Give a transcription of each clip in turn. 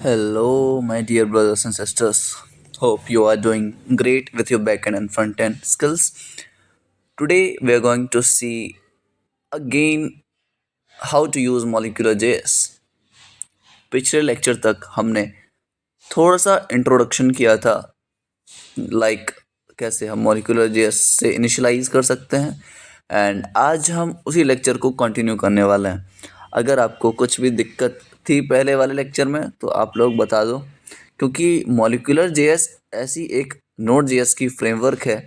Hello, my dear brothers and sisters. Hope you are doing great with your backend and front end skills. Today, we are going to see again how to use molecular JS. पिछले lecture तक हमने थोड़ा सा introduction किया था, like कैसे हम molecular JS से इनिशियलाइज कर सकते हैं, एंड आज हम उसी लेक्चर को कंटिन्यू करने वाले हैं. अगर आपको कुछ भी दिक्कत थी पहले वाले लेक्चर में तो आप लोग बता दो, क्योंकि मॉलिक्यूलर जेएस ऐसी एक नोड जेएस की फ्रेमवर्क है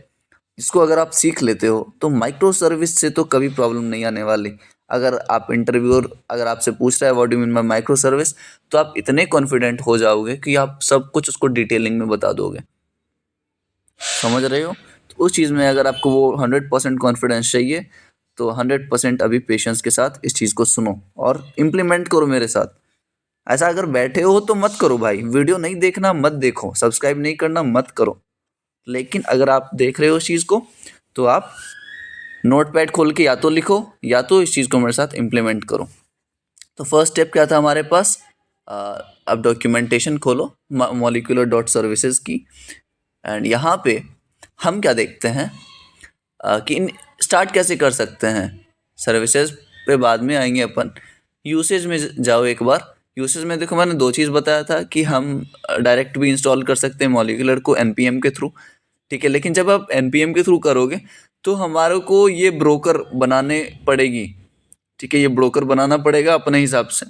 जिसको अगर आप सीख लेते हो तो माइक्रो सर्विस से तो कभी प्रॉब्लम नहीं आने वाली. अगर आप इंटरव्यूअर अगर आपसे पूछ रहा है what do you mean by micro service, तो आप इतने कॉन्फिडेंट हो जाओगे कि आप सब कुछ उसको डिटेलिंग में बता दोगे. समझ रहे हो? तो उस चीज़ में अगर आपको वो 100% कॉन्फिडेंस चाहिए तो 100% अभी पेशेंस के साथ इस चीज़ को सुनो और इम्प्लीमेंट करो मेरे साथ. ऐसा अगर बैठे हो तो मत करो भाई, वीडियो नहीं देखना मत देखो, सब्सक्राइब नहीं करना मत करो. लेकिन अगर आप देख रहे हो इस चीज़ को तो आप नोटपैड खोल के या तो लिखो या तो इस चीज़ को मेरे साथ इम्प्लीमेंट करो. तो फर्स्ट स्टेप क्या था हमारे पास? अब डॉक्यूमेंटेशन खोलो मॉलिक्यूलर डॉट सर्विसेज की, एंड यहाँ पे हम क्या देखते हैं कि इन स्टार्ट कैसे कर सकते हैं. सर्विसेज पे बाद में आएंगे अपन. यूसेज में जाओ एक बार. यूसेज में देखो मैंने दो चीज़ बताया था कि हम डायरेक्ट भी इंस्टॉल कर सकते हैं मॉलिक्यूलर को npm के थ्रू. ठीक है, लेकिन जब आप npm के थ्रू करोगे तो हमारे को ये ब्रोकर बनाने पड़ेगी. ठीक है, ये ब्रोकर बनाना पड़ेगा अपने हिसाब से.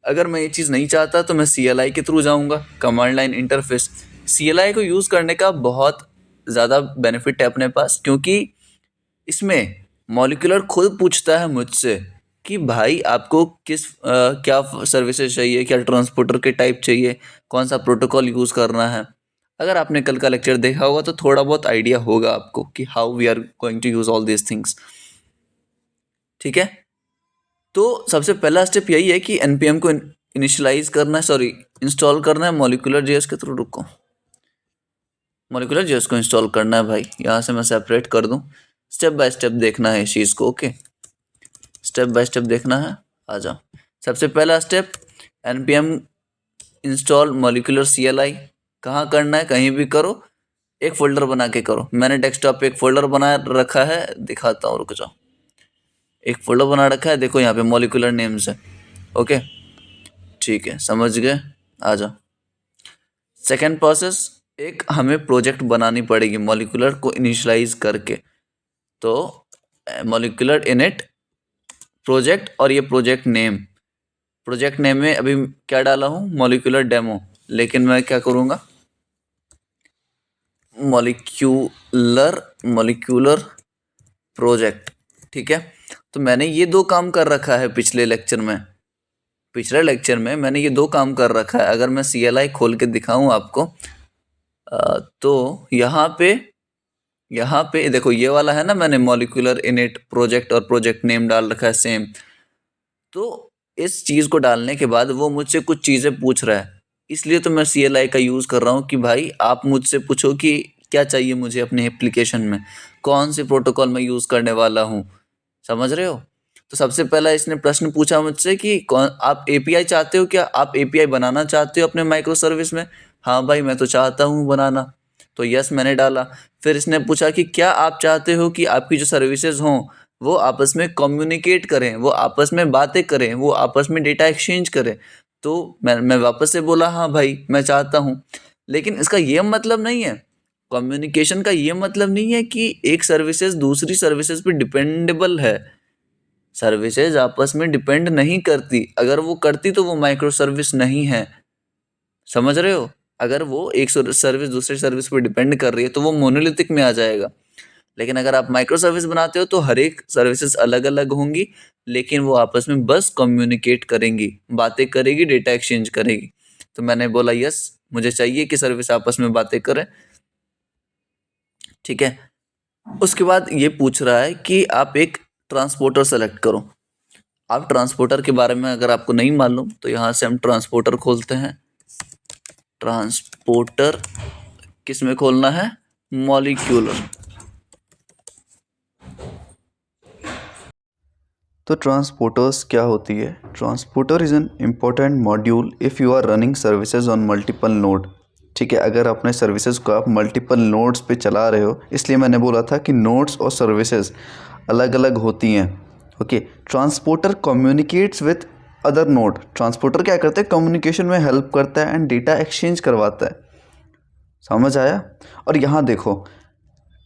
अगर मैं ये चीज़ नहीं चाहता तो मैं CLI के थ्रू जाऊंगा, कमांड लाइन इंटरफेस. CLI को यूज़ करने का बहुत ज़्यादा बेनिफिट है अपने पास, क्योंकि इसमें मॉलिक्यूलर खुद पूछता है मुझसे कि भाई आपको क्या सर्विसेज चाहिए, क्या ट्रांसपोर्टर के टाइप चाहिए, कौन सा प्रोटोकॉल यूज़ करना है. अगर आपने कल का लेक्चर देखा होगा तो थोड़ा बहुत आइडिया होगा आपको कि how we are going to use all these things. ठीक है, तो सबसे पहला स्टेप यही है कि npm को इनिशियलाइज करना है, सॉरी इंस्टॉल करना है मॉलिक्यूलर जेएस के थ्रू. रुको, मॉलिक्यूलर जेएस को इंस्टॉल करना है भाई. यहाँ से मैं सेपरेट कर दूँ. स्टेप बाय स्टेप देखना है इस चीज़ को. ओके, स्टेप बाय स्टेप देखना है. आ जाओ. सबसे पहला step npm install molecular CLI. कहाँ करना है? कहीं भी करो, एक फोल्डर बना के करो. मैंने डेस्कटॉप पे एक फोल्डर बना रखा है, दिखाता हूँ, रुक जाओ. एक फोल्डर बना रखा है, देखो यहाँ पे मॉलिक्यूलर नेम्स है. ओके ठीक है, समझ गए. आ जाओ. सेकेंड प्रोसेस, एक हमें प्रोजेक्ट बनानी पड़ेगी मॉलिक्यूलर को इनिशियलाइज करके. तो मॉलिक्यूलर इनिट प्रोजेक्ट और ये प्रोजेक्ट नेम में अभी क्या डाला हूँ? Molecular demo. लेकिन मैं क्या करूँगा? Molecular project. ठीक है, तो मैंने ये दो काम कर रखा है पिछले लेक्चर में मैंने ये दो काम कर रखा है. अगर मैं CLI खोल के दिखाऊं आपको तो यहाँ पे देखो, ये वाला है ना, मैंने मॉलिक्यूलर इनिट प्रोजेक्ट और प्रोजेक्ट नेम डाल रखा है सेम. तो इस चीज़ को डालने के बाद वो मुझसे कुछ चीज़ें पूछ रहा है, इसलिए तो मैं CLI का यूज़ कर रहा हूँ कि भाई आप मुझसे पूछो कि क्या चाहिए मुझे अपने एप्लीकेशन में, कौन से प्रोटोकॉल मैं यूज़ करने वाला हूँ. समझ रहे हो? तो सबसे पहला इसने प्रश्न पूछा मुझसे कि कौन आप API चाहते हो, क्या आप API बनाना चाहते हो अपने माइक्रो सर्विस में? हाँ भाई, मैं तो चाहता हूँ बनाना. तो यस मैंने डाला. फिर इसने पूछा कि क्या आप चाहते हो कि आपकी जो सर्विसेज हों वो आपस में कम्युनिकेट करें, वो आपस में बातें करें, वो आपस में डेटा एक्सचेंज करें. तो मैं वापस से बोला हाँ भाई मैं चाहता हूँ. लेकिन इसका ये मतलब नहीं है, कम्युनिकेशन का ये मतलब नहीं है कि एक सर्विसेज दूसरी सर्विसेज पे डिपेंडेबल है. सर्विसेज आपस में डिपेंड नहीं करती. अगर वो करती तो वो माइक्रो सर्विस नहीं है. समझ रहे हो? अगर वो एक सर्विस दूसरी सर्विस पे डिपेंड कर रही है तो वो मोनोलिथिक में आ जाएगा. लेकिन अगर आप माइक्रो सर्विस बनाते हो तो हर एक सर्विसेज अलग अलग होंगी, लेकिन वो आपस में बस कम्युनिकेट करेंगी, बातें करेगी, डेटा एक्सचेंज करेगी. तो मैंने बोला यस, मुझे चाहिए कि सर्विस आपस में बातें करें. ठीक है, उसके बाद ये पूछ रहा है कि आप एक ट्रांसपोर्टर सेलेक्ट करो. आप ट्रांसपोर्टर के बारे में अगर आपको नहीं मालूम तो यहाँ से हम ट्रांसपोर्टर खोलते हैं. ट्रांसपोर्टर किस में खोलना है? मॉलिक्यूलर. तो ट्रांसपोर्टर्स क्या होती है? Transporter is an important module if you are running services on multiple node. ठीक है, अगर अपने सर्विसेज को आप मल्टीपल नोड्स पे चला रहे हो, इसलिए मैंने बोला था कि नोड्स और सर्विसेज अलग अलग होती हैं। Okay, transporter communicates with other node. Transporter क्या करते हैं? कम्युनिकेशन में हेल्प करता है एंड डेटा एक्सचेंज करवाता है। समझ आया? और यहाँ देखो,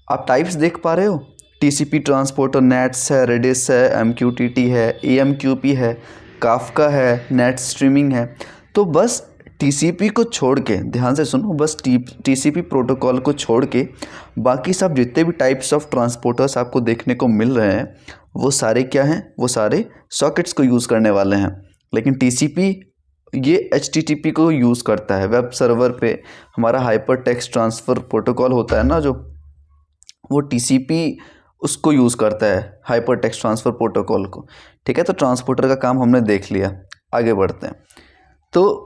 आप टाइप्स देख पा रहे हो। टीसीपी ट्रांसपोर्टर नेट्स है, रेडिस है, एमक्यूटीटी है, एएमक्यूपी है, काफका है, नेट स्ट्रीमिंग है। तो बस टीसीपी को छोड़ के, ध्यान से सुनो, बस टीसीपी प्रोटोकॉल को छोड़ के बाकी सब जितने भी टाइप्स ऑफ ट्रांसपोर्टर्स आपको देखने को मिल रहे हैं वो सारे क्या हैं? वो सारे सॉकेट्स को यूज़ करने वाले हैं। लेकिन टीसीपी ये एचटीटीपी को यूज़ करता है। वेब सर्वर पे हमारा हाइपर टेक्स्ट ट्रांसफ़र प्रोटोकॉल होता है ना, जो वो टीसीपी उसको यूज़ करता है, हाइपर टेक्स्ट ट्रांसफ़र प्रोटोकॉल को। ठीक है, तो ट्रांसपोर्टर का काम हमने देख लिया। आगे बढ़ते हैं। तो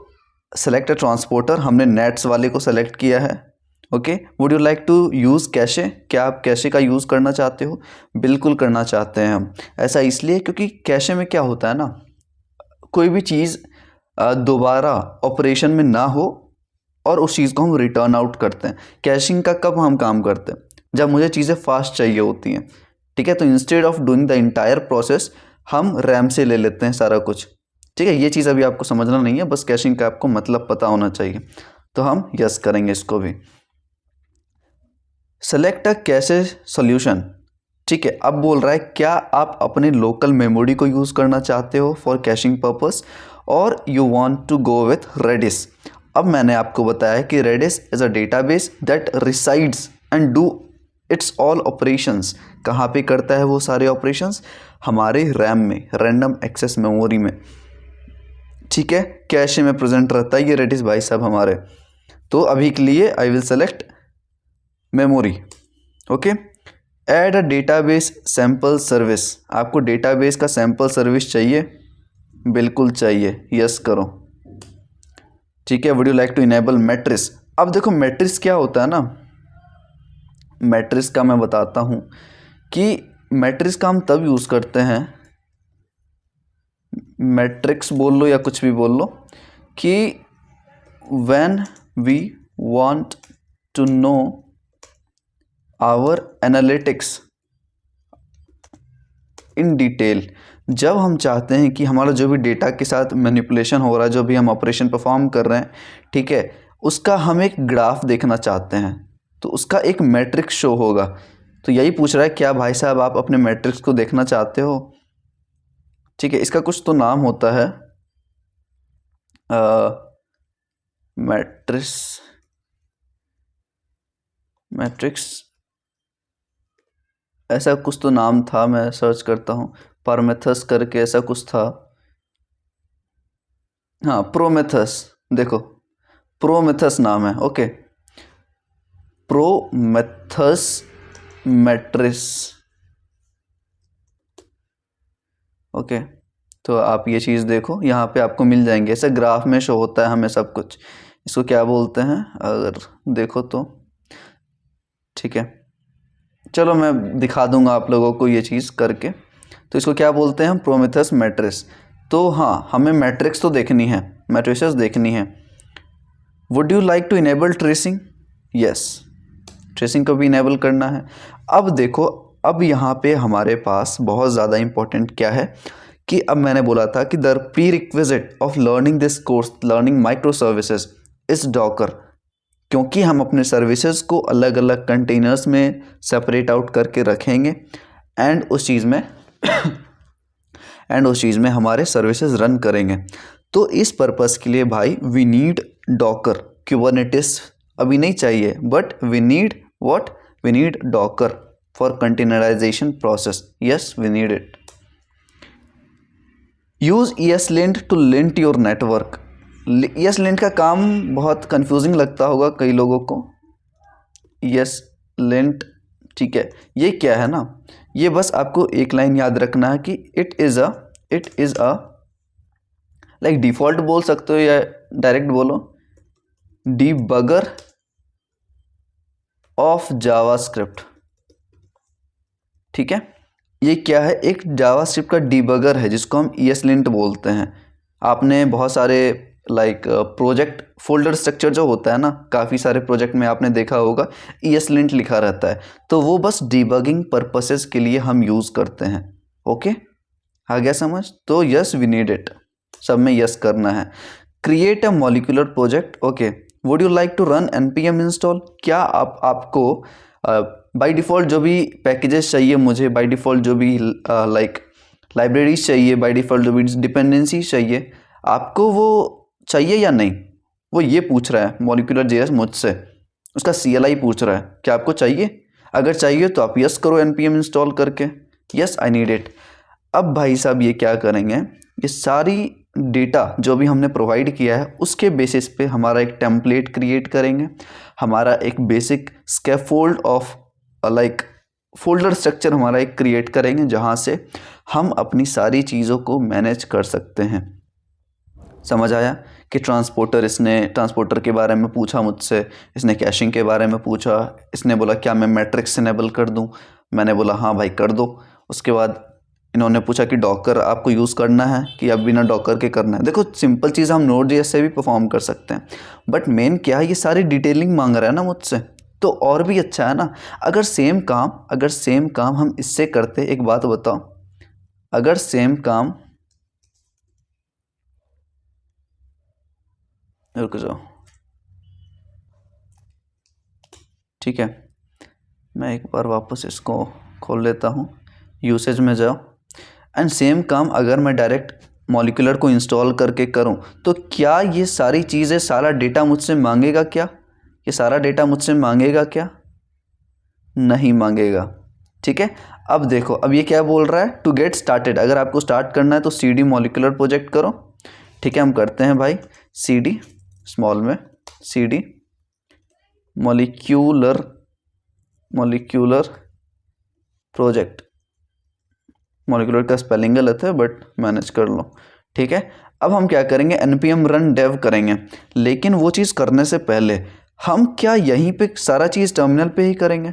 सेलेक्ट अ ट्रांसपोर्टर, हमने नेट्स वाले को सेलेक्ट किया है। Okay, would you like to use cache? क्या आप कैशे का यूज़ करना चाहते हो? बिल्कुल करना चाहते हैं हम। ऐसा इसलिए क्योंकि कैशे में क्या होता है ना, कोई भी चीज़ दोबारा ऑपरेशन में ना हो और उस चीज़ को हम रिटर्न आउट करते हैं। कैशिंग का कब हम काम करते हैं? जब मुझे चीज़ें फास्ट चाहिए होती हैं। ठीक है, तो instead of doing the entire process हम रैम से ले लेते हैं सारा कुछ। ठीक है, ये चीज़ अभी आपको समझना नहीं है, बस कैशिंग का आपको मतलब पता होना चाहिए। तो हम यस करेंगे इसको भी। Select a cache solution. ठीक है, अब बोल रहा है क्या आप अपने लोकल मेमोरी को यूज़ करना चाहते हो फॉर कैशिंग पर्पस और you want to go with Redis. अब मैंने आपको बताया कि Redis is a database that resides and do its all operations. कहाँ पे करता है वो सारे ऑपरेशंस? हमारे रैम में, रैंडम एक्सेस मेमोरी में। ठीक है, कैशे में प्रेजेंट रहता है ये रेडिस भाई साहब हमारे। तो अभी के लिए I will select memory. Okay, add a database sample service. आपको डेटाबेस का सैम्पल सर्विस चाहिए? बिल्कुल चाहिए, यस करो। ठीक है, would you like to enable metrics? अब देखो मैट्रिक्स क्या होता है ना, मैट्रिक्स का मैं बताता हूँ कि मैट्रिक्स का हम तब यूज़ करते हैं, मैट्रिक्स बोल लो या कुछ भी बोल लो, कि when we want to know our analytics in detail. जब हम चाहते हैं कि हमारा जो भी डेटा के साथ मैनिपुलेशन हो रहा है, जो भी हम ऑपरेशन परफॉर्म कर रहे हैं, ठीक है, उसका हम एक ग्राफ देखना चाहते हैं, तो उसका एक मैट्रिक्स शो होगा। तो यही पूछ रहा है क्या भाई साहब आप अपने मैट्रिक्स को देखना चाहते हो? ठीक है, इसका कुछ तो नाम होता है, मैट्रिक्स, मैट्रिक्स ऐसा कुछ तो नाम था, मैं सर्च करता हूँ, परमेथस करके ऐसा कुछ था। हाँ, प्रोमेथस, देखो प्रोमेथस नाम है। Okay, Prometheus matrix. ओके, तो आप ये चीज़ देखो, यहाँ पे आपको मिल जाएंगे, ऐसे ग्राफ में शो होता है हमें सब कुछ। इसको क्या बोलते हैं अगर देखो तो? ठीक है, चलो मैं दिखा दूंगा आप लोगों को ये चीज़ करके। तो इसको क्या बोलते हैं हम? Prometheus matrix. तो हाँ, हमें मैट्रिक्स तो देखनी है, मैट्रिसेस देखनी है। Would you like to enable tracing? Yes, tracing को भी इनेबल करना है। अब देखो, अब यहाँ पे हमारे पास बहुत ज़्यादा इंपॉर्टेंट क्या है कि अब मैंने बोला था कि the pre requisite of learning this course, learning micro services, is Docker. क्योंकि हम अपने सर्विसेज को अलग अलग कंटेनर्स में सेपरेट आउट करके रखेंगे एंड उस चीज़ में हमारे सर्विसेज रन करेंगे। तो इस पर्पस के लिए भाई वी नीड डॉकर। क्यूबरनेटिस अभी नहीं चाहिए, but we need what? We need Docker for containerization process. Yes, we need it. Use ESLint to lint your network. ESLint का काम बहुत कंफ्यूजिंग लगता होगा कई लोगों को। ESLint, ठीक है, ये क्या है ना, ये बस आपको एक लाइन याद रखना है कि it is a like default बोल सकते हो या डायरेक्ट बोलो, डिबगर ऑफ जावास्क्रिप्ट। ठीक है, ये क्या है, एक जावास्क्रिप्ट का डीबगर है जिसको हम ESLint बोलते हैं। आपने बहुत सारे प्रोजेक्ट फोल्डर स्ट्रक्चर जो होता है ना, काफ़ी सारे प्रोजेक्ट में आपने देखा होगा ESLint लिखा रहता है, तो वो बस डीबगिंग पर्पसेस के लिए हम यूज़ करते हैं। ओके, आ गया समझ? तो यस वी नीड इट, सब में यस करना है। Create a molecular project. Okay, would you like to run npm install? क्या आपको बाय डिफ़ॉल्ट जो भी पैकेजेस चाहिए, मुझे बाय डिफ़ॉल्ट जो भी लाइब्रेरीज चाहिए, बाय डिफ़ॉल्ट जो भी डिपेंडेंसी चाहिए, आपको वो चाहिए या नहीं? वो ये पूछ रहा है मॉलिक्यूलर जेएस मुझसे, उसका CLI पूछ रहा है क्या आपको चाहिए? अगर चाहिए तो आप यस करो npm इंस्टॉल करके, यस आई नीड इट। अब भाई साहब ये क्या करेंगे, ये सारी डेटा जो भी हमने प्रोवाइड किया है उसके बेसिस पे हमारा एक टेम्पलेट क्रिएट करेंगे, हमारा एक basic scaffold of folder structure हमारा एक क्रिएट करेंगे जहाँ से हम अपनी सारी चीज़ों को मैनेज कर सकते हैं। समझ आया कि ट्रांसपोर्टर के बारे में पूछा मुझसे, इसने कैशिंग के बारे में पूछा, इसने बोला क्या मैं मैट्रिक्स इनेबल कर दूं, मैंने बोला हाँ भाई कर दो। उसके बाद इन्होंने पूछा कि डॉकर आपको यूज़ करना है कि अब बिना डॉकर के करना है। देखो सिंपल चीज़ हम Node.js से भी परफॉर्म कर सकते हैं, बट मेन क्या है, ये सारी डिटेलिंग मांग रहा है ना मुझसे, तो और भी अच्छा है ना। अगर सेम काम हम इससे करते, एक बात बताओ, अगर सेम काम, रुक जाओ, ठीक है, मैं एक बार वापस इसको खोल लेता हूँ, यूसेज में जाओ, एंड सेम काम अगर मैं डायरेक्ट मॉलिक्यूलर को इंस्टॉल करके करूँ तो क्या ये सारी चीज़ें, सारा डेटा मुझसे मांगेगा क्या? ये सारा डेटा मुझसे मांगेगा क्या? नहीं मांगेगा। ठीक है, अब देखो, अब ये क्या बोल रहा है, टू गेट स्टार्टेड, अगर आपको स्टार्ट करना है तो CD मॉलिक्यूलर प्रोजेक्ट करो। ठीक है, हम करते हैं भाई CD स्मॉल में, CD मॉलिक्यूलर प्रोजेक्ट, मॉलिक्यूलर का स्पेलिंग गलत है बट मैनेज कर लो। ठीक है, अब हम क्या करेंगे, npm run dev करेंगे, लेकिन वो चीज़ करने से पहले हम क्या यहीं पे सारा चीज़ टर्मिनल पे ही करेंगे?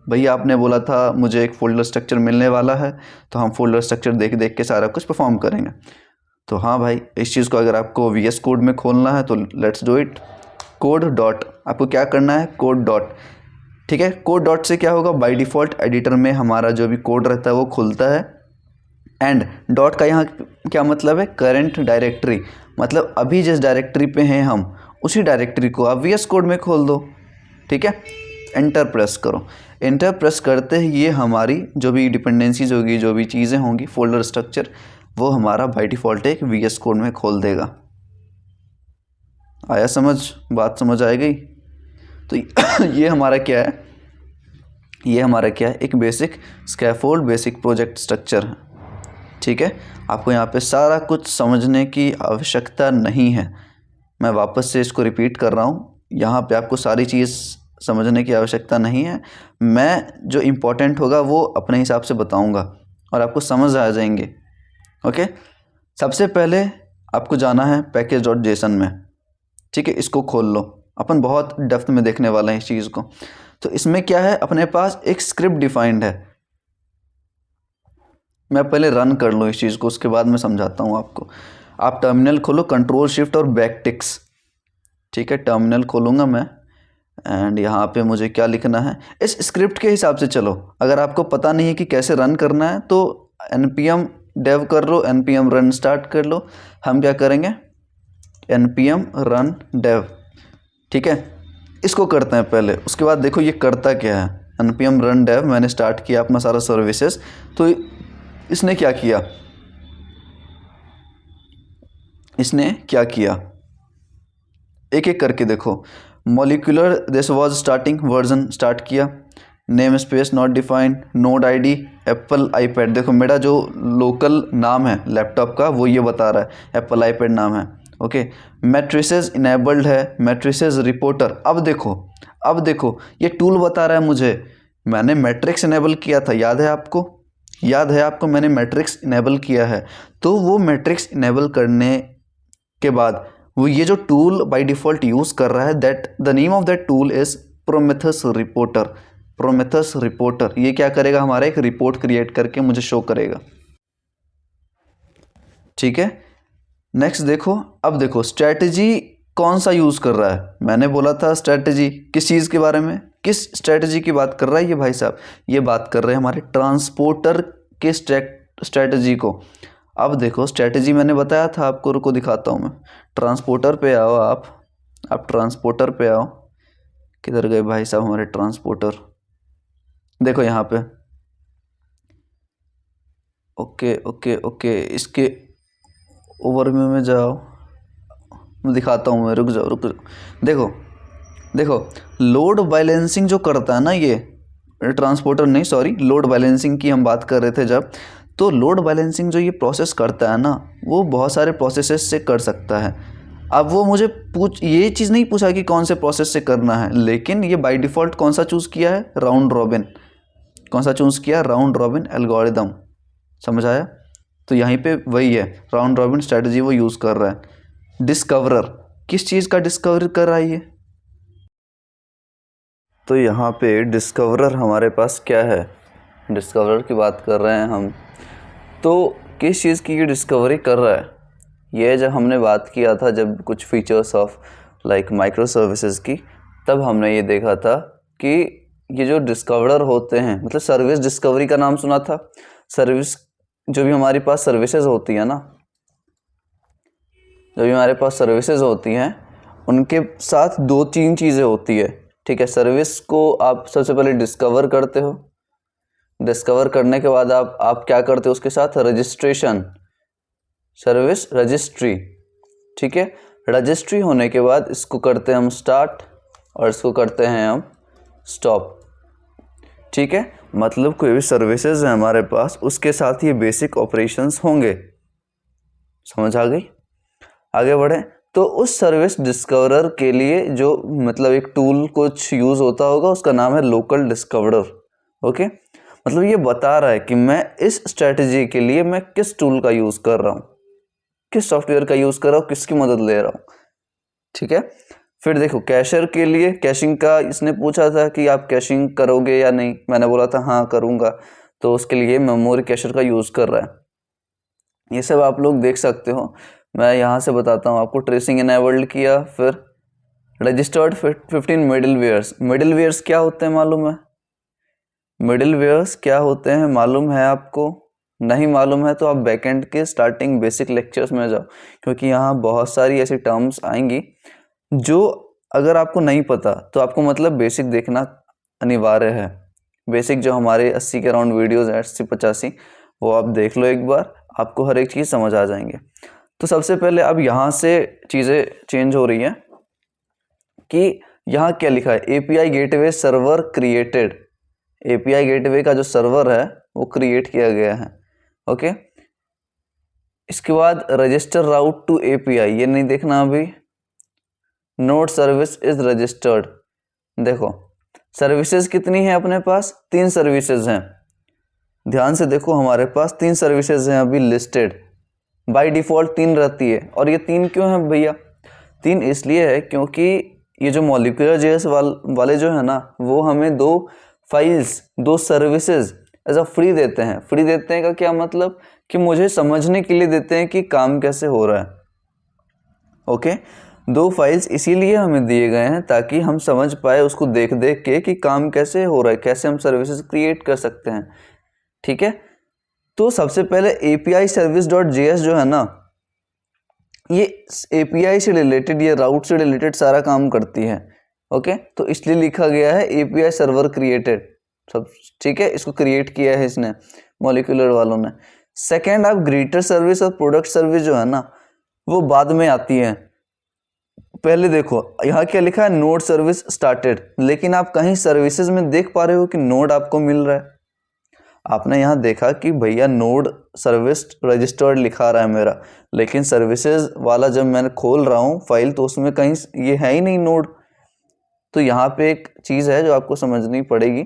भैया आपने बोला था मुझे एक फोल्डर स्ट्रक्चर मिलने वाला है, तो हम फोल्डर स्ट्रक्चर देख देख के सारा कुछ परफॉर्म करेंगे। तो हाँ भाई, इस चीज़ को अगर आपको VS कोड में खोलना है तो let's do it. Code dot, आपको क्या करना है, कोड डॉट। ठीक है, कोड डॉट से क्या होगा, बाय डिफ़ॉल्ट एडिटर में हमारा जो भी कोड रहता है वो खुलता है, एंड डॉट का यहाँ क्या मतलब है, करंट डायरेक्टरी, मतलब अभी जिस डायरेक्टरी पे हैं हम उसी डायरेक्टरी को आप VS कोड में खोल दो। ठीक है, एंटर प्रेस करो। एंटर प्रेस करते ही ये हमारी जो भी डिपेंडेंसीज होगी, जो भी चीज़ें होंगी, फोल्डर स्ट्रक्चर, वो हमारा बाय डिफ़ॉल्ट एक VS कोड में खोल देगा। आया समझ, बात समझ आ गई? तो ये हमारा क्या है, ये हमारा क्या है, एक basic scaffold, basic project structure है। ठीक है, आपको यहाँ पे सारा कुछ समझने की आवश्यकता नहीं है। मैं वापस से इसको रिपीट कर रहा हूँ, यहाँ पे आपको सारी चीज़ समझने की आवश्यकता नहीं है। मैं जो इम्पोर्टेंट होगा वो अपने हिसाब से बताऊँगा और आपको समझ आ जाएंगे। ओके, सबसे पहले आपको जाना है package.json में। ठीक है, इसको खोल लो, अपन बहुत डेप्थ में देखने वाले हैं इस चीज़ को। तो इसमें क्या है, अपने पास एक स्क्रिप्ट डिफाइंड है। मैं पहले रन कर लूँ इस चीज़ को, उसके बाद मैं समझाता हूँ आपको। आप टर्मिनल खोलो, कंट्रोल शिफ्ट और बैक टिक्स। ठीक है, टर्मिनल खोलूँगा मैं, एंड यहाँ पे मुझे क्या लिखना है, इस स्क्रिप्ट के हिसाब से चलो। अगर आपको पता नहीं है कि कैसे रन करना है तो npm dev कर लो, npm run स्टार्ट कर लो। हम क्या करेंगे, npm run dev। ठीक है, इसको करते हैं पहले, उसके बाद देखो ये करता क्या है। npm run dev मैंने स्टार्ट किया अपना सारा सर्विसेज, तो इसने क्या किया, इसने क्या किया, एक एक करके देखो। Molecular this was starting version start किया, namespace not defined, node ID Apple iPad. देखो मेरा जो लोकल नाम है लैपटॉप का वो ये बता रहा है एप्पल आईपैड नाम है। ओके, मैट्रिसेस इनेबल्ड है, मैट्रिसेस रिपोर्टर। अब देखो ये टूल बता रहा है मुझे, मैंने मैट्रिक्स इनेबल किया था, याद है आपको, याद है आपको, मैंने मैट्रिक्स इनेबल किया है। तो वो मैट्रिक्स इनेबल करने के बाद वो ये जो टूल बाय डिफ़ॉल्ट यूज़ कर रहा है, that the name of that tool is Prometheus reporter. Prometheus reporter, ये क्या करेगा, हमारा एक रिपोर्ट क्रिएट करके मुझे शो करेगा। ठीक है, नेक्स्ट देखो, अब देखो स्ट्रैटेजी कौन सा यूज़ कर रहा है। मैंने बोला था स्ट्रैटेजी किस चीज़ के बारे में, किस स्ट्रैटेजी की बात कर रहा है ये भाई साहब, ये बात कर रहे हैं हमारे ट्रांसपोर्टर के स्ट्रैटेजी को। अब देखो स्ट्रैटेजी मैंने बताया था आपको, रुको दिखाता हूँ मैं। ट्रांसपोर्टर पे आओ आप ट्रांसपोर्टर पे आओ। किधर गए भाई साहब हमारे ट्रांसपोर्टर, देखो यहाँ पे। ओके ओके ओके, इसके ओवरव्यू में जाओ, मैं दिखाता हूँ, मैं रुक जाओ। देखो देखो, लोड बैलेंसिंग जो करता है ना, ये ट्रांसपोर्टर नहीं, सॉरी, लोड बैलेंसिंग की हम बात कर रहे थे जब, तो लोड बैलेंसिंग जो ये प्रोसेस करता है ना, वो बहुत सारे प्रोसेसेस से कर सकता है। अब वो मुझे ये चीज़ नहीं पूछा कि कौन से प्रोसेस से करना है, लेकिन ये बाय डिफ़ॉल्ट कौन सा चूज़ किया है, राउंड रॉबिन। कौन सा चूज़ किया, राउंड रॉबिन एल्गोरिदम, समझ आया। तो यहीं पे वही है, राउंड रॉबिन स्ट्रैटेजी वो यूज़ कर रहा है। डिस्कवरर, किस चीज़ का डिस्कवर कर रहा है ये, तो यहाँ पे डिस्कवरर हमारे पास क्या है, डिस्कवरर की बात कर रहे हैं हम। तो किस चीज़ की ये डिस्कवरी कर रहा है, ये जब हमने बात किया था जब कुछ features of like micro services की, तब हमने ये देखा था कि ये जो डिस्कवरर होते हैं, मतलब सर्विस डिस्कवरी का नाम सुना था। सर्विस, जो भी हमारे पास सर्विसेज होती है ना, जो भी हमारे पास सर्विसेज होती हैं, उनके साथ दो तीन चीज़ें होती है। ठीक है, सर्विस को आप सबसे पहले डिस्कवर करते हो, डिस्कवर करने के बाद आप क्या करते हो उसके साथ, रजिस्ट्रेशन, सर्विस रजिस्ट्री। ठीक है, रजिस्ट्री होने के बाद इसको करते हैं हम स्टार्ट, और इसको करते हैं हम स्टॉप। ठीक है, मतलब कोई भी सर्विसेज है हमारे पास, उसके साथ ये बेसिक ऑपरेशंस होंगे। समझ आ गई, आगे बढ़े। तो उस सर्विस डिस्कवरर के लिए जो मतलब एक टूल कुछ यूज़ होता होगा, उसका नाम है लोकल डिस्कवरर। ओके, मतलब ये बता रहा है कि मैं इस स्ट्रैटेजी के लिए मैं किस टूल का यूज़ कर रहा हूँ, किस सॉफ्टवेयर का यूज़ कर रहा हूँ, किसकी मदद ले रहा हूँ। ठीक है, फिर देखो कैशर के लिए कैशिंग का इसने पूछा था कि आप कैशिंग करोगे या नहीं, मैंने बोला था हाँ करूँगा, तो उसके लिए मेमोरी कैशर का यूज़ कर रहा है। ये सब आप लोग देख सकते हो, मैं यहाँ से बताता हूँ आपको। ट्रेसिंग इनेबल्ड किया, फिर रजिस्टर्ड 15 मिडिल वेयर्स क्या होते हैं मालूम है, मिडिल वेयर्स क्या होते हैं मालूम है आपको, नहीं मालूम है तो आप बैकएंड के स्टार्टिंग बेसिक लेक्चर्स में जाओ, क्योंकि यहाँ बहुत सारी ऐसी टर्म्स आएंगी जो अगर आपको नहीं पता तो आपको मतलब बेसिक देखना अनिवार्य है। बेसिक जो हमारे 80 के अराउंड वीडियोज़ हैं, 80-85, वो आप देख लो एक बार, आपको हर एक चीज़ समझ आ जाएंगे। तो सबसे पहले अब यहाँ से चीज़ें चेंज हो रही हैं कि यहाँ क्या लिखा है, API gateway server created. API gateway का जो सर्वर है वो क्रिएट किया गया है। ओके, इसके बाद रजिस्टर राउट टू एपीआई, ये नहीं देखना अभी। नोड सर्विस इज रजिस्टर्ड, देखो सर्विसेज कितनी है अपने पास, 3 सर्विसेज हैं। ध्यान से देखो, हमारे पास 3 सर्विसेज हैं अभी लिस्टेड, बाय डिफ़ॉल्ट 3 रहती है। और ये 3 क्यों हैं भैया, 3 इसलिए है क्योंकि ये जो मॉलिक्यूलर जेएस वाले जो है ना, वो हमें 2 files, 2 services as a free देते हैं। फ्री देते हैं का क्या मतलब, कि मुझे समझने के लिए देते हैं कि काम कैसे हो रहा है। ओके, 2 फाइल्स इसीलिए हमें दिए गए हैं ताकि हम समझ पाए उसको देख देख के कि काम कैसे हो रहा है, कैसे हम सर्विसेज क्रिएट कर सकते हैं। ठीक है, तो सबसे पहले API service.js जो है ना, ये API से रिलेटेड, ये राउट से रिलेटेड सारा काम करती है। ओके, तो इसलिए लिखा गया है API सर्वर क्रिएटेड सब। ठीक है, इसको क्रिएट किया है इसने, मॉलिक्यूलर वालों ने। सेकेंड, आप ग्रीटर सर्विस और प्रोडक्ट सर्विस जो है ना, वो बाद में आती है। पहले देखो यहाँ क्या लिखा है, नोड सर्विस स्टार्टेड, लेकिन आप कहीं सर्विसेज में देख पा रहे हो कि नोड आपको मिल रहा है। आपने यहाँ देखा कि भैया नोड सर्विस रजिस्टर्ड लिखा रहा है मेरा, लेकिन सर्विसेज वाला जब मैंने खोल रहा हूँ फाइल तो उसमें कहीं ये है ही नहीं नोड। तो यहाँ पे एक चीज़ है जो आपको समझनी पड़ेगी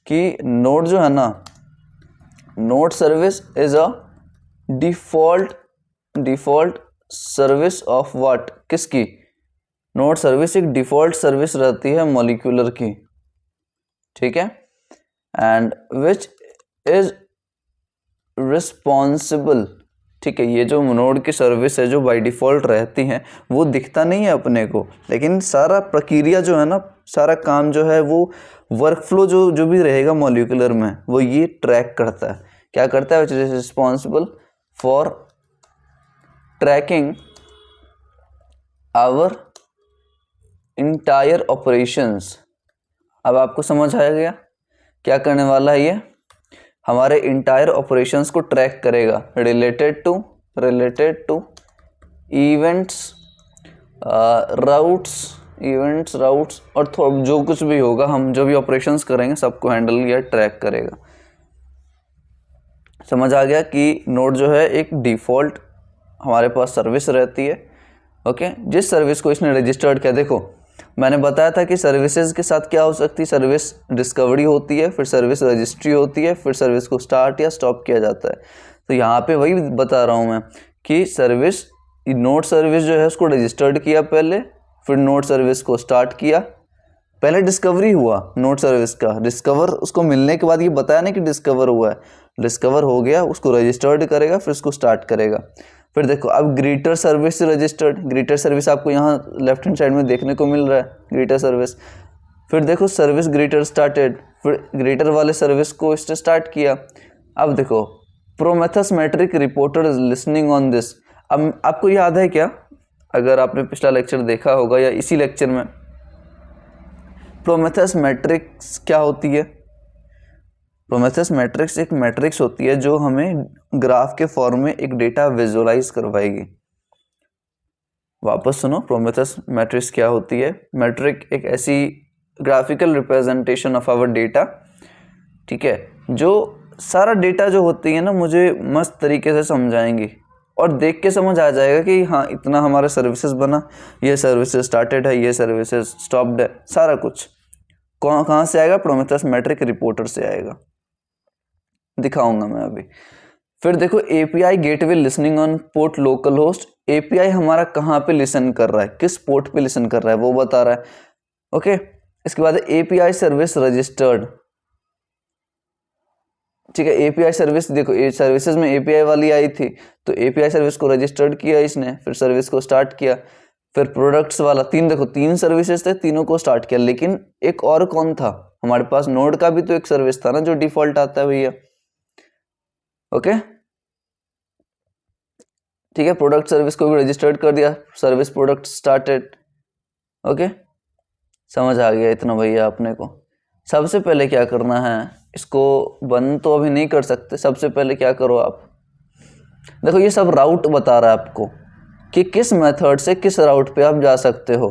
कि नोड जो है ना, node service is a default service of what, किसकी, नोड सर्विस एक डिफ़ॉल्ट सर्विस रहती है मॉलिक्यूलर की। ठीक है, एंड विच इज रिस्पॉन्सिबल, ठीक है। ये जो नोड की सर्विस है जो बाय डिफ़ॉल्ट रहती हैं वो दिखता नहीं है अपने को, लेकिन सारा प्रक्रिया जो है ना, सारा काम जो है वो वर्कफ्लो जो भी रहेगा मॉलिक्यूलर में वो ये ट्रैक करता है। क्या करता है? Which is responsible for tracking our entire operations. अब आपको समझ आ गया क्या करने वाला है ये? हमारे इंटायर ऑपरेशंस को ट्रैक करेगा रिलेटेड टू इवेंट्स, राउट्स और जो कुछ भी होगा, हम जो भी ऑपरेशंस करेंगे सबको हैंडल या ट्रैक करेगा। समझ आ गया कि नोड जो है एक डिफ़ॉल्ट हमारे पास सर्विस रहती है। ओके, जिस सर्विस को इसने रजिस्टर्ड किया, देखो मैंने बताया था कि सर्विसेज के साथ क्या हो सकती है, सर्विस डिस्कवरी होती है, फिर सर्विस रजिस्ट्री होती है, फिर सर्विस को स्टार्ट या स्टॉप किया जाता है। तो यहाँ पे वही बता रहा हूँ मैं कि सर्विस, नोड सर्विस जो है उसको रजिस्टर्ड किया पहले, फिर नोड सर्विस को स्टार्ट किया। पहले डिस्कवरी हुआ नोड सर्विस का, डिस्कवर उसको मिलने के बाद ये बताया नहीं कि डिस्कवर हुआ है, डिस्कवर हो गया, उसको रजिस्टर्ड करेगा, फिर उसको स्टार्ट करेगा। फिर देखो अब greeter service registered, greeter service आपको यहाँ लेफ्ट हैंड साइड में देखने को मिल रहा है, ग्रीटर सर्विस। फिर देखो सर्विस ग्रीटर स्टार्टेड, फिर ग्रीटर वाले सर्विस को इसने स्टार्ट किया। अब देखो Prometheus metric reporter is listening on this. अब आपको याद है क्या, अगर आपने पिछला लेक्चर देखा होगा या इसी लेक्चर में, प्रोमेथस मैट्रिक्स क्या होती है? प्रोमेथस मैट्रिक्स एक मैट्रिक्स होती है जो हमें ग्राफ के फॉर्म में एक डेटा विजुअलाइज करवाएगी। वापस सुनो, प्रोमेथस मैट्रिक्स क्या होती है? मैट्रिक एक ऐसी graphical representation of our data, ठीक है, जो सारा डेटा जो होती है ना मुझे मस्त तरीके से समझाएंगी और देख के समझ आ जाएगा कि हाँ इतना हमारा सर्विसेज बना, ये सर्विसेज स्टार्टेड है, ये सर्विसेज स्टॉप्ड है, सारा कुछ कहाँ से आएगा? प्रोमेथस मैट्रिक रिपोर्टर से आएगा, दिखाऊंगा मैं अभी। फिर देखो API gateway listening on port local host, API हमारा कहाँ पे लिसन कर रहा है, किस पोर्ट पे लिसन कर रहा है वो बता रहा है। ओके, इसके बाद एपीआई सर्विस रजिस्टर्ड, ठीक है। एपीआई सर्विस देखो सर्विसेज में एपीआई वाली आई थी, तो एपीआई सर्विस को रजिस्टर्ड किया इसने, फिर सर्विस को स्टार्ट किया। फिर प्रोडक्ट्स वाला देखो तीन सर्विसेज थे, तीनों को स्टार्ट किया, लेकिन एक और कौन था हमारे पास? नोड का भी तो एक सर्विस था ना जो डिफॉल्ट आता है भैया। ओके, ठीक है, प्रोडक्ट सर्विस को भी रजिस्टर्ड कर दिया, सर्विस प्रोडक्ट स्टार्टेड। ओके, समझ आ गया इतना भैया अपने को। सबसे पहले क्या करना है, इसको बंद तो अभी नहीं कर सकते, सबसे पहले क्या करो आप, देखो ये सब राउट बता रहा है आपको कि किस मेथड से किस राउट पे आप जा सकते हो,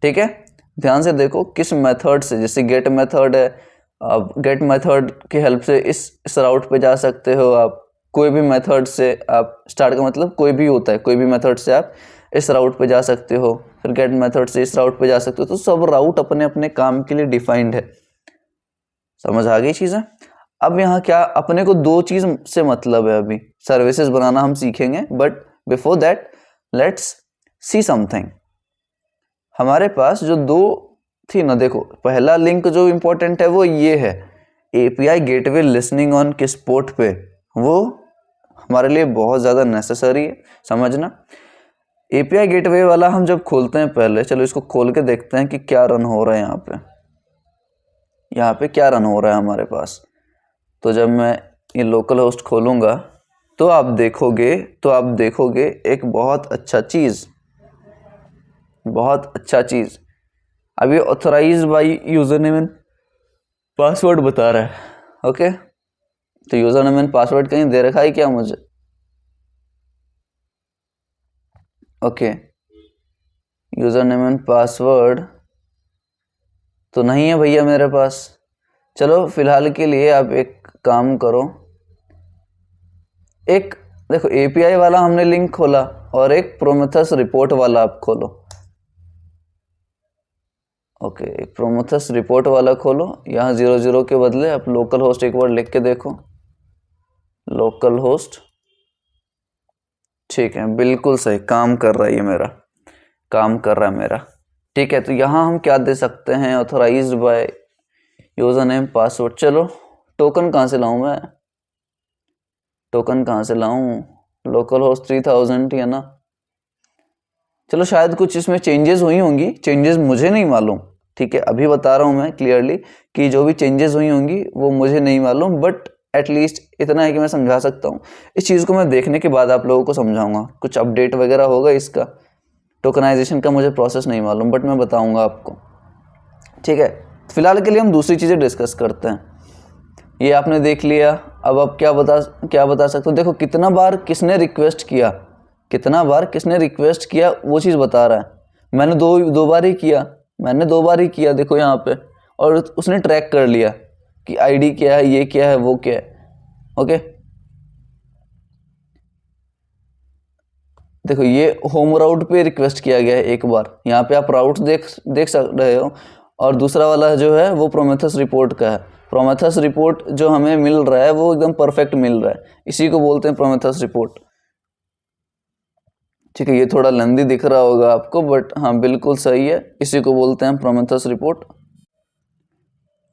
ठीक है। ध्यान से देखो किस मेथड से, जैसे गेट मेथड है, आप गेट मेथड की हेल्प से इस राउट पे जा सकते हो आप, कोई भी मेथड से आप, स्टार्ट का मतलब कोई भी होता है, कोई भी मेथड से आप इस राउट पे जा सकते हो, फिर गेट मेथड से इस राउट पे जा सकते हो। तो सब राउट अपने अपने काम के लिए डिफाइंड है, समझ आ गई चीज़ें। अब यहाँ क्या अपने को दो चीज़ से मतलब है, अभी सर्विसेज बनाना हम सीखेंगे, but before that let's see something. हमारे पास जो दो थी ना, देखो पहला लिंक जो इंपॉर्टेंट है वो ये है, एपीआई गेटवे लिसनिंग ऑन किस पोर्ट पे, वो हमारे लिए बहुत ज़्यादा नेसेसरी है समझना। एपीआई गेटवे वाला हम जब खोलते हैं, पहले चलो इसको खोल के देखते हैं कि क्या रन हो रहा है यहाँ पे क्या रन हो रहा है हमारे पास। तो जब मैं ये लोकल होस्ट खोलूँगा तो आप देखोगे एक बहुत अच्छा चीज़, अब ये authorize by user name and password बता रहा है। ओके, तो यूज़र नेम एंड पासवर्ड कहीं दे रखा है क्या मुझे? Okay, user name and password तो नहीं है भैया मेरे पास। चलो फिलहाल के लिए आप एक काम करो, एक देखो एपीआई वाला हमने लिंक खोला और एक प्रोमेथस रिपोर्ट वाला आप खोलो। ओके, एक प्रोमेथस रिपोर्ट वाला खोलो, यहाँ 00 के बदले आप लोकल होस्ट एक बार लिख के देखो, लोकल होस्ट, ठीक है, बिल्कुल सही काम कर रहा है, ये मेरा काम कर रहा है मेरा, ठीक है। तो यहाँ हम क्या दे सकते हैं, authorized by user name password. चलो टोकन कहाँ से लाऊं मैं, टोकन कहाँ से लाऊं, लोकल होस्ट 3000 है ना। चलो शायद कुछ इसमें चेंजेस हुई होंगी, चेंजेस मुझे नहीं मालूम, ठीक है। अभी बता रहा हूँ मैं क्लियरली कि जो भी चेंजेस हुई होंगी वो मुझे नहीं मालूम, बट एटलीस्ट इतना है कि मैं समझा सकता हूँ। इस चीज़ को मैं देखने के बाद आप लोगों को समझाऊंगा। कुछ अपडेट वगैरह होगा इसका, टोकनाइजेशन का मुझे प्रोसेस नहीं मालूम, बट मैं बताऊंगा आपको, ठीक है। फिलहाल के लिए हम दूसरी चीज़ें डिस्कस करते हैं। ये आपने देख लिया, अब आप क्या बता सकते हो। देखो कितना बार किसने रिक्वेस्ट किया, कितना बार किसने रिक्वेस्ट किया वो चीज़ बता रहा है। मैंने दो बार ही किया, मैंने 2 बार ही किया, देखो यहाँ पे, और उसने ट्रैक कर लिया कि आईडी क्या है, ये क्या है, वो क्या है। ओके, देखो ये होम राउट पे रिक्वेस्ट किया गया है एक बार, यहाँ पे आप राउट देख सक रहे हो। और दूसरा वाला जो है वो प्रोमेथस रिपोर्ट का है। प्रोमेथस रिपोर्ट जो हमें मिल रहा है वो एकदम परफेक्ट मिल रहा है, इसी को बोलते हैं प्रोमेथस रिपोर्ट, ठीक है। ये थोड़ा लेंदी दिख रहा होगा आपको, बट हाँ बिल्कुल सही है, इसी को बोलते हैं प्रोमेथस रिपोर्ट।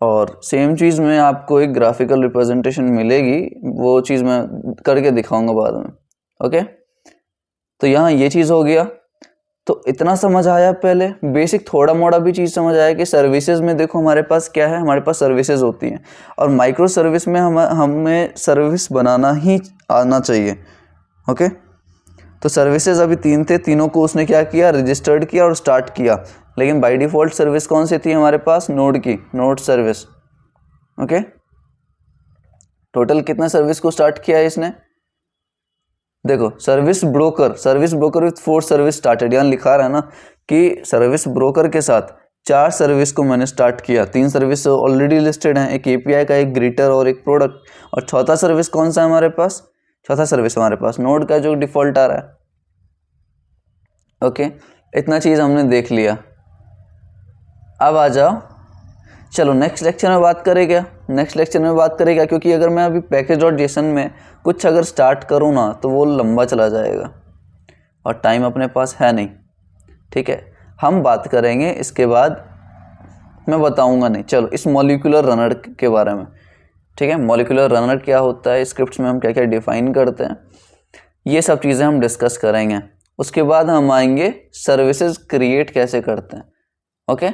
और सेम चीज़ में आपको एक ग्राफिकल रिप्रेजेंटेशन मिलेगी, वो चीज़ मैं करके दिखाऊंगा बाद में। ओके, तो यहाँ ये चीज़ हो गया। तो इतना समझ आया, पहले बेसिक थोड़ा मोड़ा भी चीज़ समझ आया कि सर्विसेज में देखो हमारे पास क्या है, हमारे पास सर्विसेज होती हैं, और माइक्रो सर्विस में हमें सर्विस बनाना ही आना चाहिए। ओके, तो सर्विसेज अभी 3 थे, तीनों को उसने क्या किया, रजिस्टर्ड किया और स्टार्ट किया। लेकिन बाय डिफ़ॉल्ट सर्विस कौन सी थी हमारे पास, नोड की, नोड सर्विस। ओके, टोटल कितना सर्विस को स्टार्ट किया है इसने, देखो service broker with 4 service started, यहाँ लिखा रहा है ना कि सर्विस ब्रोकर के साथ 4 सर्विस को मैंने स्टार्ट किया। 3 सर्विस ऑलरेडी लिस्टेड हैं, एक एपीआई का, एक ग्रीटर और एक प्रोडक्ट। और चौथा सर्विस कौन सा है हमारे पास, चौथा सर्विस हमारे पास नोड का जो डिफॉल्ट आ रहा है। ओके, इतना चीज़ हमने देख लिया। अब आ जाओ, चलो नेक्स्ट लेक्चर में बात करेगा, नेक्स्ट लेक्चर में बात करेगा, क्योंकि अगर मैं अभी पैकेज डॉट जेसन में कुछ अगर स्टार्ट करूँ ना तो वो लंबा चला जाएगा और टाइम अपने पास है नहीं, ठीक है। हम बात करेंगे इसके बाद, मैं बताऊंगा नहीं, चलो इस मॉलिक्यूलर रनर के बारे में, ठीक है। मॉलिक्यूलर रनर क्या होता है, स्क्रिप्ट्स में हम क्या क्या डिफाइन करते हैं, ये सब चीज़ें हम डिस्कस करेंगे। उसके बाद हम आएंगे सर्विसेज क्रिएट कैसे करते हैं। ओके,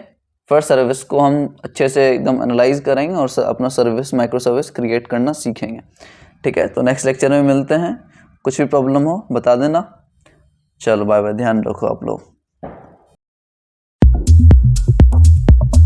फर्स्ट सर्विस को हम अच्छे से एकदम एनालाइज करेंगे और अपना सर्विस माइक्रो सर्विस क्रिएट करना सीखेंगे, ठीक है। तो नेक्स्ट लेक्चर में मिलते हैं, कुछ भी प्रॉब्लम हो बता देना। चलो बाय बाय, ध्यान रखो आप लोग।